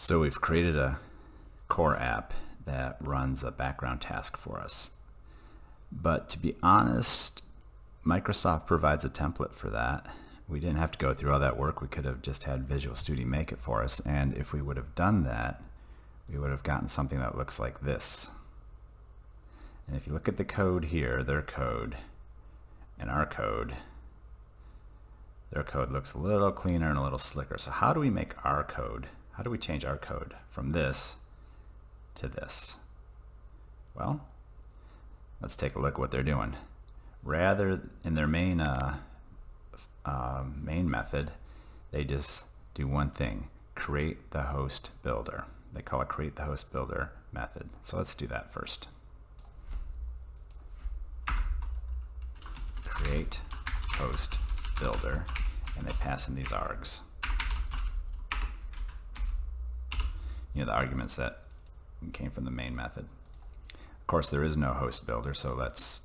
So we've created a core app that runs a background task for us. But to be honest, Microsoft provides a template for that. We didn't have to go through all that work. We could have just had Visual Studio make it for us. And if we would have done that, we would have gotten something that looks like this. And if you look at the code here, their code and our code, their code looks a little cleaner and a little slicker. So how do we make our code? How do we change our code from this to this? Well, let's take a look at what they're doing. Rather, in their main method, they just do one thing: create the host builder. They call it create the host builder method. So let's do that first. Create host builder, and they pass in these args. You know, the arguments that came from the main method. Of course, there is no host builder, so let's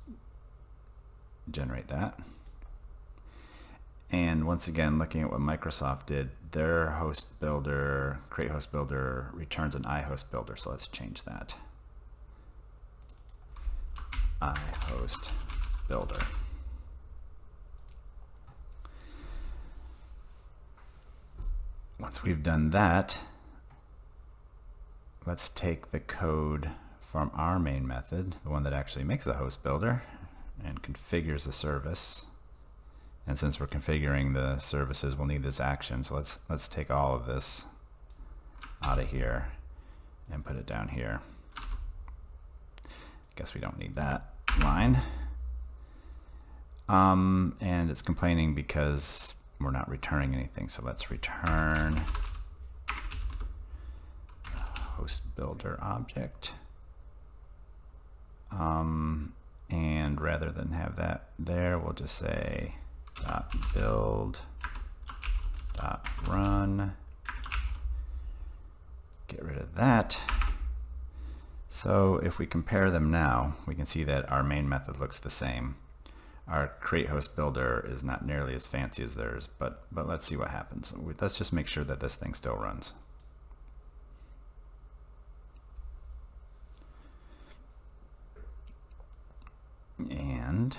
generate that. And once again, looking at what Microsoft did, their host builder, create host builder, returns an iHost builder. So let's change that. iHost builder. Once we've done that, let's take the code from our main method, the one that actually makes the host builder, and configures the service. And since we're configuring the services, we'll need this action. So let's take all of this out of here and put it down here. Guess we don't need that line. And it's complaining because we're not returning anything. So let's return host builder object. And rather than have that there, we'll just say .build .run. Get rid of that. So if we compare them now, we can see that our main method looks the same. Our create host builder is not nearly as fancy as theirs, but let's see what happens. Let's just make sure that this thing still runs. And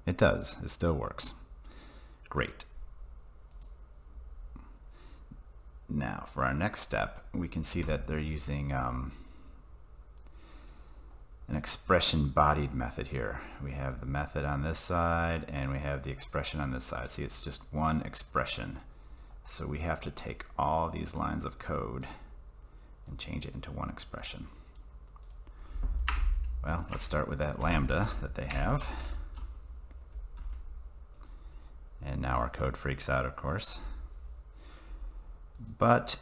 it does. It still works. Great. Now, for our next step, we can see that they're using an expression bodied method here. We have the method on this side, and we have the expression on this side. See, it's just one expression. So we have to take all these lines of code and change it into one expression. Well, let's start with that lambda that they have. And now our code freaks out, of course. But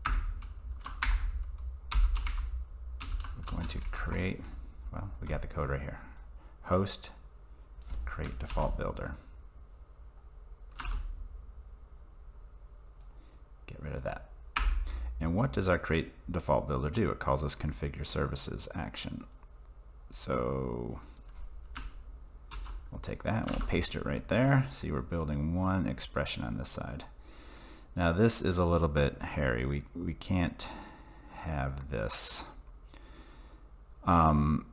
we're going to create, well, we got the code right here. Host, create default builder. Get rid of that. And what does our create default builder do? It calls us configure services action. So we'll take that and we'll paste it right there. See, we're building one expression on this side. Now this is a little bit hairy. We can't have this. So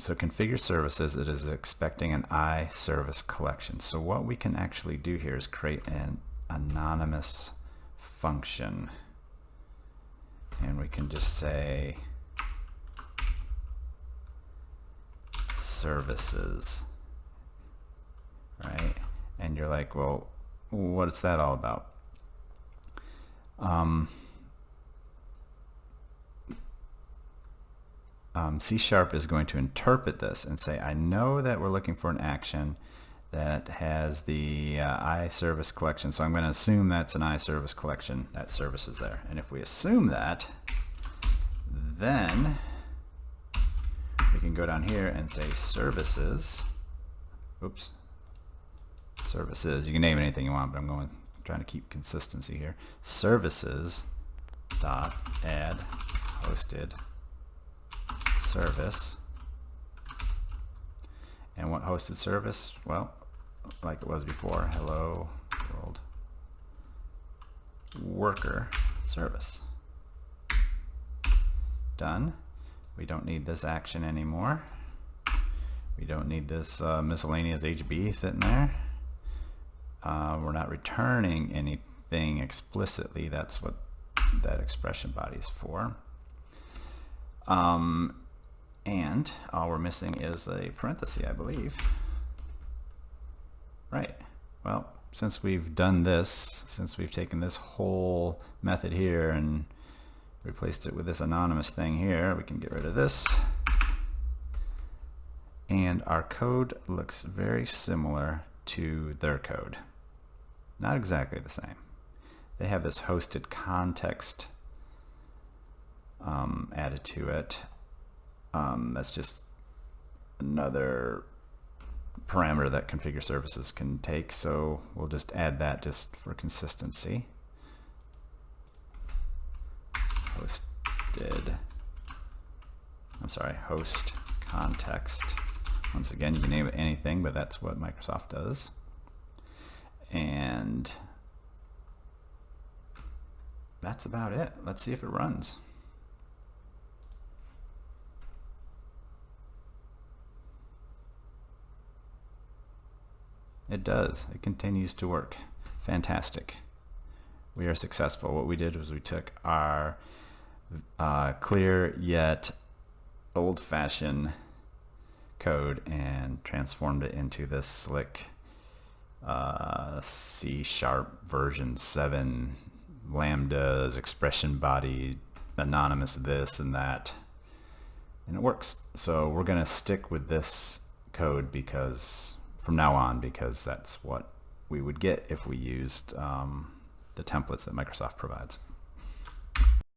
configure services, it is expecting an iService collection. So what we can actually do here is create an anonymous function, and we can just say services, right? And you're like, well, what's that all about? C# is going to interpret this and say, I know that we're looking for an action that has the iService collection, so I'm going to assume that's an iService collection, that service is there. And if we assume that, then we can go down here and say services, oops, services, you can name anything you want, but I'm trying to keep consistency here. Services dot add hosted service. And what hosted service? Well, like it was before, hello world worker service. Done. We don't need this action anymore. We don't need this miscellaneous HB sitting there. We're not returning anything explicitly. That's what that expression body is for. And all we're missing is a parenthesis, I believe. Right. Well, since we've done this, since we've taken this whole method here and replaced it with this anonymous thing here, we can get rid of this. And our code looks very similar to their code. Not exactly the same. They have this hosted context added to it. That's just another parameter that configure services can take, so we'll just add that just for consistency. Host context. Once again, you can name it anything, but that's what Microsoft does. And that's about it. Let's see if it runs. It does. It continues to work. Fantastic. We are successful. What we did was we took our clear yet old-fashioned code and transformed it into this slick C# version 7 lambdas, expression body, anonymous this and that, and it works. So we're going to stick with this code from now on, because that's what we would get if we used the templates that Microsoft provides.